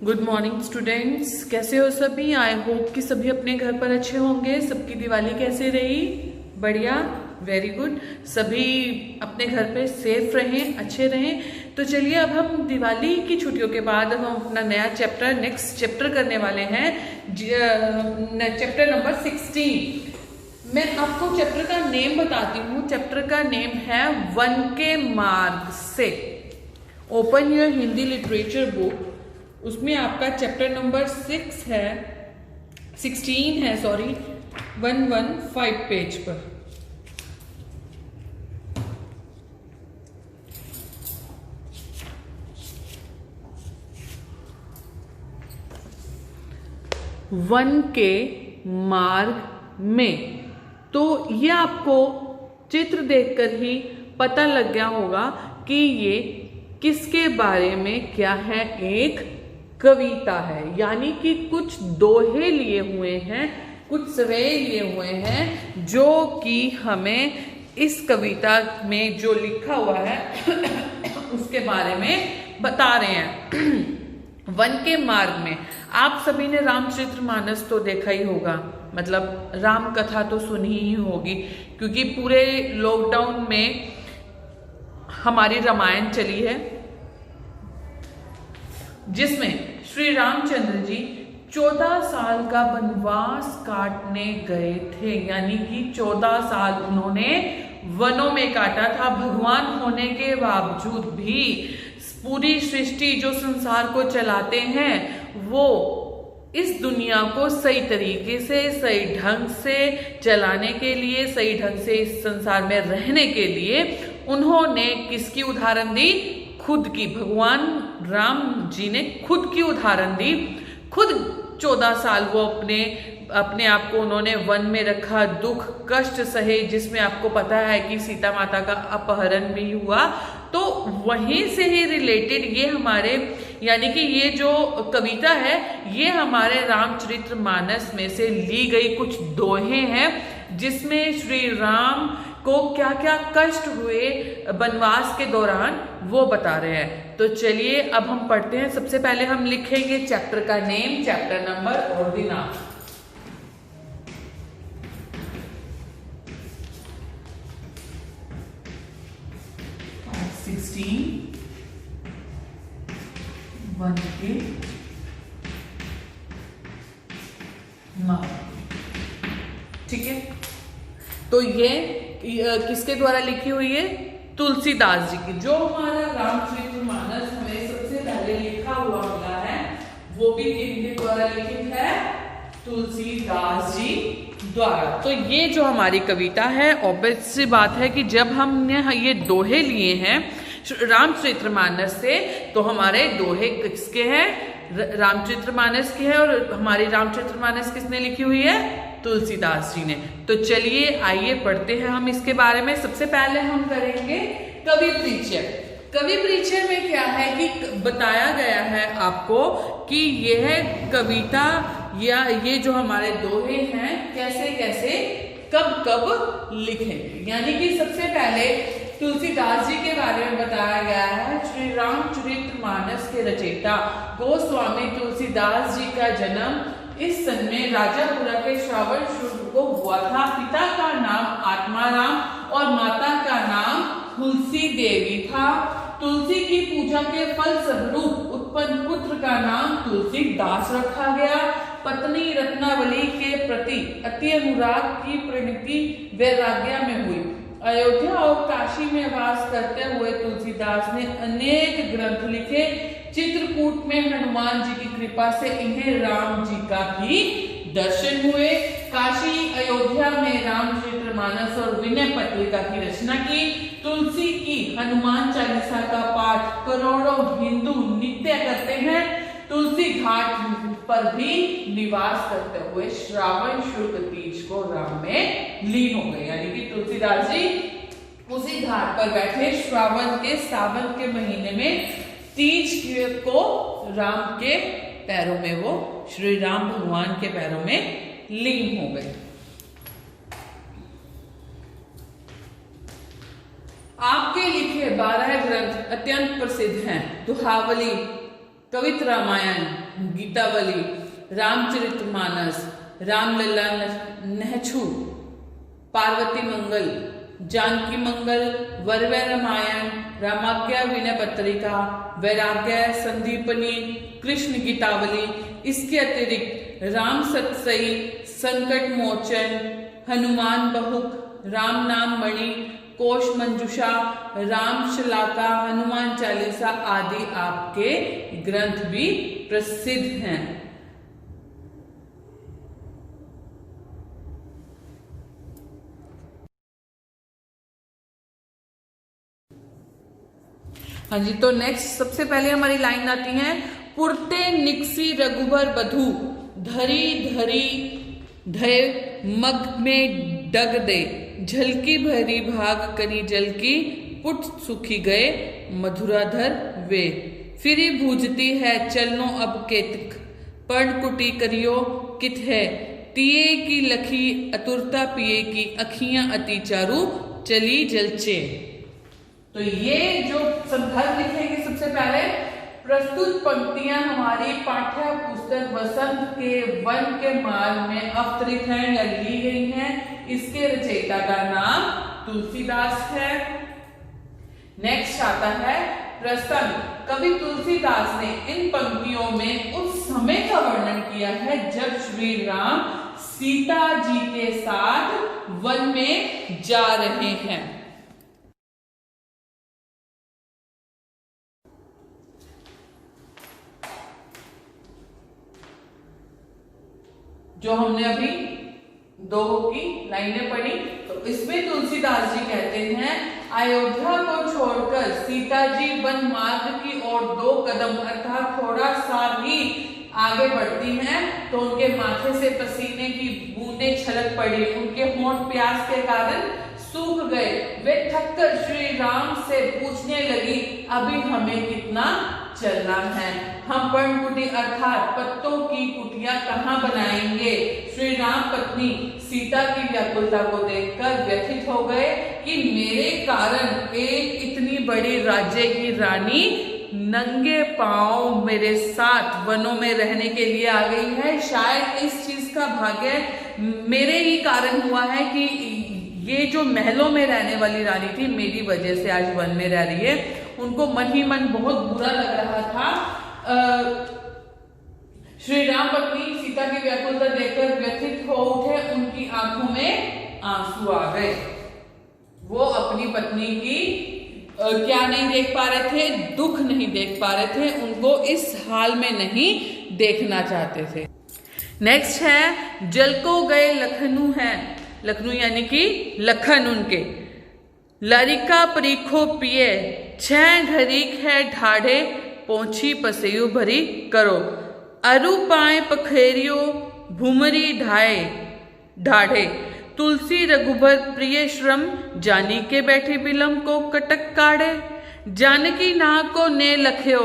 Good morning students, कैसे हो सभी। आई होप कि सभी अपने घर पर अच्छे होंगे। सबकी दिवाली कैसे रही? बढ़िया, वेरी गुड। सभी अपने घर पे सेफ रहें, अच्छे रहें। तो चलिए अब हम दिवाली की छुट्टियों के बाद हम अपना नया चैप्टर, नेक्स्ट चैप्टर करने वाले हैं, चैप्टर नंबर 16। मैं आपको चैप्टर का नेम बताती हूँ। चैप्टर का नेम है वन के मार्ग से। Open your Hindi literature book, उसमें आपका चैप्टर नंबर 16 है, सॉरी, 115 पेज पर। वन के मार्ग में, तो ये आपको चित्र देखकर ही पता लग गया होगा कि ये किसके बारे में क्या है। एक कविता है, यानी कि कुछ दोहे लिए हुए हैं, कुछ सवेरे लिए हुए हैं, जो कि हमें इस कविता में जो लिखा हुआ है उसके बारे में बता रहे हैं। वन के मार्ग में आप सभी ने रामचरितमानस तो देखा ही होगा, मतलब राम कथा तो सुनी ही होगी, क्योंकि पूरे लॉकडाउन में हमारी रामायण चली है, जिसमें श्री रामचंद्र जी 14 साल का वनवास काटने गए थे। यानी कि 14 साल उन्होंने वनों में काटा था। भगवान होने के बावजूद भी पूरी सृष्टि जो संसार को चलाते हैं, वो इस दुनिया को सही तरीके से, सही ढंग से चलाने के लिए, सही ढंग से इस संसार में रहने के लिए उन्होंने किसकी उदाहरण दी? खुद की। भगवान राम जी ने खुद की उदाहरण दी। खुद 14 साल वो अपने आप को उन्होंने वन में रखा, दुख कष्ट सहे, जिसमें आपको पता है कि सीता माता का अपहरण भी हुआ। तो वहीं से ही रिलेटेड ये हमारे, यानी कि ये जो कविता है, ये हमारे रामचरितमानस में से ली गई कुछ दोहे हैं, जिसमें श्री राम को क्या क्या कष्ट हुए वनवास के दौरान वो बता रहे हैं। तो चलिए अब हम पढ़ते हैं। सबसे पहले हम लिखेंगे चैप्टर का नेम, चैप्टर नंबर और दिन नाम। वन के मार्ग, ठीक है। तो ये किसके द्वारा लिखी हुई है? तुलसीदास जी की। जो हमारा रामचरितमानस हमें सबसे पहले लिखा हुआ मिला है, वो भी किनके द्वारा लिखित है? तुलसीदास जी द्वारा। तो ये जो हमारी कविता है, ऑब्वियस सी बात है कि जब हमने ये दोहे लिए हैं रामचरितमानस से, तो हमारे दोहे किसके हैं? रामचरितमानस के हैं। और हमारी रामचरितमानस किसने लिखी हुई है? तुलसीदास जी ने। तो चलिए आइए पढ़ते हैं हम इसके बारे में। सबसे पहले हम करेंगे कवि परिचय। कवि परिचय में क्या है कि बताया गया है आपको कि यह कविता या ये जो हमारे दोहे हैं कैसे कैसे कब कब लिखे। यानी कि सबसे पहले तुलसीदास जी के बारे में बताया गया है। श्री रामचरितमानस के रचयिता गोस्वामी तुलसीदास जी का जन्म इस सन में राजापुरा के श्रावण शुक्ल को हुआ था। पिता का नाम आत्माराम और माता का नाम तुलसी देवी था। तुलसी की पूजा के फल स्वरूप उत्पन्न पुत्र का नाम तुलसीदास रखा गया। पत्नी रत्नावली के प्रति अति अनुराग की परिणति वैराग्य में हुई। अयोध्या और काशी में वास करते हुए तुलसीदास ने अनेक ग्रंथ लिखे। चित्रकूट में हनुमान जी की कृपा से इन्हें राम जी का भी दर्शन हुए। काशी अयोध्या में रामचरितमानस और विनय पत्रिका की रचना की। तुलसी की हनुमान चालीसा का पाठ करोड़ों हिंदू नित्य करते हैं। तुलसी घाट पर भी निवास करते हुए श्रावण शुक्ल तीज को राम में लीन हो गए। यानी कि तुलसीदास जी उसी घाट पर बैठे श्रावण के सावन के महीने में तीज को राम के पैरों में, वो श्री राम भगवान के पैरों में लीन हो गए। आपके लिखे 12 ग्रंथ अत्यंत प्रसिद्ध हैं। दुहावली, कवित रामायण, गीतावली, रामचरितमानस, रामलला नहछु, पार्वती मंगल, जानकी मंगल, वरवै रामायण, रामाज्ञा विनय पत्रिका, वैराग्य संदीपनी, कृष्ण गीतावली। इसके अतिरिक्त राम सतसई, संकट मोचन, हनुमान बहुक, राम नाम मणि, कोश मंजुषा, राम शलाका, हनुमान चालीसा आदि आपके ग्रंथ भी प्रसिद्ध हैं। हाँ जी, तो नेक्स्ट सबसे पहले हमारी लाइन आती है, पुरते निकसी रघुबर बधू, धरी धरी धय मग में डग दे, झलकी भरी भाग करी जल की, पुट सुखी गए मधुराधर वे। फिरी भूजती है चलनो अब केतक, पर्ण कुटी करियो कित है, तिये की लखी अतुरता पिए की, अखियां अति चारू चली जलचे। तो ये जो संदर्भ लिखेंगे सबसे पहले, प्रस्तुत पंक्तियां हमारी पाठ्य पुस्तक वसंत के वन के माल में अवतरित हैं या ली गई हैं। इसके रचयिता का नाम तुलसीदास है। नेक्स्ट आता है प्रसंग। कवि तुलसीदास ने इन पंक्तियों में उस समय का वर्णन किया है जब श्री राम सीता जी के साथ वन में जा रहे हैं। जो हमने अभी दो की लाइनें पढ़ी, तो इसमें तुलसीदास जी कहते हैं, अयोध्या को छोड़कर सीता जी वन मार्ग की ओर 2 कदम अर्थात थोड़ा सा ही आगे बढ़ती हैं तो उनके माथे से पसीने की बूंदें छलक पड़ी, उनके होंठ प्यास के कारण सूख गए। वे थककर श्री राम से पूछने लगी, अभी हमें कितना चलना है, हम पर्णकुटी अर्थात पत्तों की कुटिया कहाँ बनाएंगे। श्री राम पत्नी सीता की व्याकुलता को देखकर व्यथित हो गए कि मेरे कारण एक इतनी बड़ी राज्य की रानी नंगे पांव मेरे साथ वनों में रहने के लिए आ गई है। शायद इस चीज का भाग्य मेरे ही कारण हुआ है कि ये जो महलों में रहने वाली रानी थी मेरी वजह से आज वन में रह रही है। उनको मन ही मन बहुत बुरा लग रहा था। श्री राम पत्नी सीता की व्याकुलता देखकर व्यथित हो उठे, उनकी आंखों में आंसू आ गए। वो अपनी पत्नी की क्या नहीं देख पा रहे थे, दुख नहीं देख पा रहे थे, उनको इस हाल में नहीं देखना चाहते थे। नेक्स्ट है, जल को गए लखनऊ है, लखनऊ यानी कि लखन उनके, लरिका परीखो पिए, 6 घरीक है ढाढ़े, पोंछी पसेयु भरी करो, अरु पाए पखेरियो भूमरी ढाढ़े, तुलसी रघुबर प्रिय श्रम, जानी के बैठी बिलम को कटक काढ़े, जानकी नाह को ने लख्यो,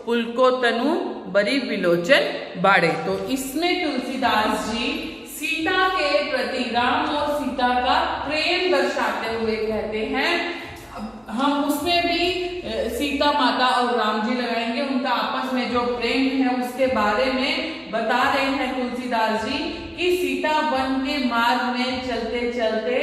पुल को तनु बरी बिलोचन बाड़े। तो इसमें तुलसीदास जी सीता के प्रति, राम और सीता का प्रेम दर्शाते हुए कहते हैं। हम उसमें भी सीता माता और राम जी लगाएंगे, उनका आपस में जो प्रेम है उसके बारे में बता रहे हैं तुलसीदास जी कि सीता वन के मार्ग में चलते चलते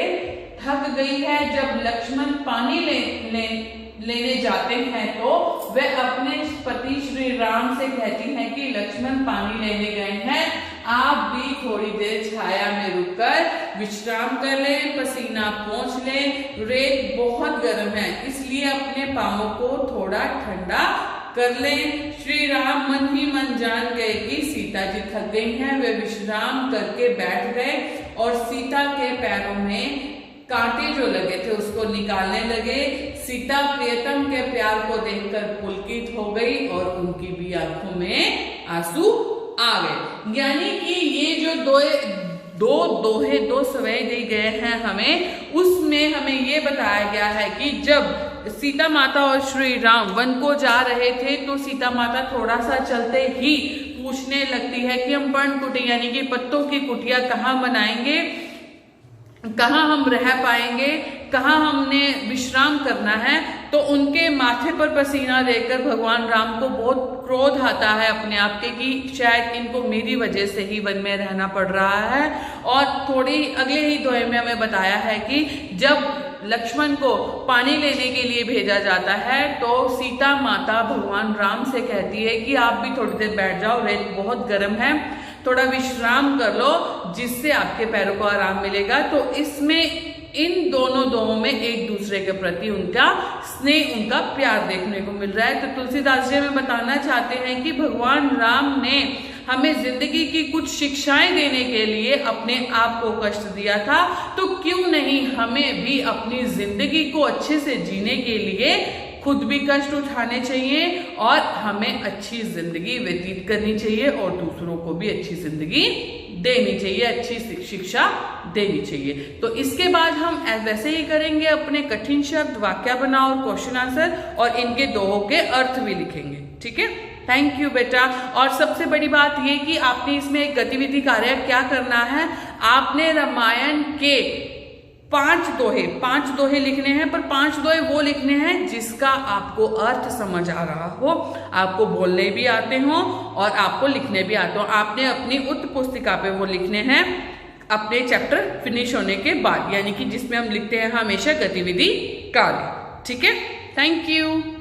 थक गई है। जब लक्ष्मण पानी लेने जाते हैं तो वह अपने पति श्री राम से कहती हैं कि लक्ष्मण पानी लेने गए हैं, आप भी थोड़ी देर छाया में रुककर विश्राम कर लें, पसीना पोंछ लें, रेत बहुत गर्म है इसलिए अपने पांवों को थोड़ा ठंडा कर लें। श्री राम मन ही मन जान गए कि सीता जी थक गई हैं। वे विश्राम करके बैठ गए और सीता के पैरों में कांटे जो लगे थे उसको निकालने लगे। सीता प्रियतम के प्यार को देखकर पुलकित हो गई और उनकी भी आंखों में आंसू आ गए। यानी कि ये जो दो सवय दी गए हैं हमें, उसमें हमें ये बताया गया है कि जब सीता माता और श्री राम वन को जा रहे थे तो सीता माता थोड़ा सा चलते ही पूछने लगती है कि हम पर्ण कुटी यानी कि पत्तों की कुटिया कहाँ बनाएंगे, कहाँ हम रह पाएंगे, कहाँ हमने विश्राम करना है, तो उनके माथे पर पसीना देखकर भगवान राम को बहुत क्रोध आता है अपने आप के कि शायद इनको मेरी वजह से ही वन में रहना पड़ रहा है। और थोड़ी अगले ही दोहे में हमें बताया है कि जब लक्ष्मण को पानी लेने के लिए भेजा जाता है तो सीता माता भगवान राम से कहती है कि आप भी थोड़ी देर बैठ जाओ, रेत बहुत गर्म है, थोड़ा विश्राम कर लो जिससे आपके पैरों को आराम मिलेगा। तो इसमें इन दोनों दोनों में एक दूसरे के प्रति उनका स्नेह, उनका प्यार देखने को मिल रहा है। तो तुलसीदास जी हमें बताना चाहते हैं कि भगवान राम ने हमें जिंदगी की कुछ शिक्षाएं देने के लिए अपने आप को कष्ट दिया था, तो क्यों नहीं हमें भी अपनी जिंदगी को अच्छे से जीने के लिए खुद भी कष्ट उठाने चाहिए और हमें अच्छी जिंदगी व्यतीत करनी चाहिए और दूसरों को भी अच्छी जिंदगी देनी चाहिए, अच्छी शिक्षा देनी चाहिए। तो इसके बाद हम वैसे ही करेंगे, अपने कठिन शब्द, वाक्य बनाओ और क्वेश्चन आंसर और इनके दोहों के अर्थ भी लिखेंगे। ठीक है, थैंक यू बेटा। और सबसे बड़ी बात ये कि आपने इसमें एक गतिविधि कार्य क्या करना है, आपने रामायण के 5 दोहे लिखने हैं, पर 5 दोहे वो लिखने हैं जिसका आपको अर्थ समझ आ रहा हो, आपको बोलने भी आते हो और आपको लिखने भी आते हो। आपने अपनी उत्तर पुस्तिका पे वो लिखने हैं अपने चैप्टर फिनिश होने के बाद, यानी कि जिसमें हम लिखते हैं हमेशा गतिविधि कार्य। ठीक है, थैंक यू।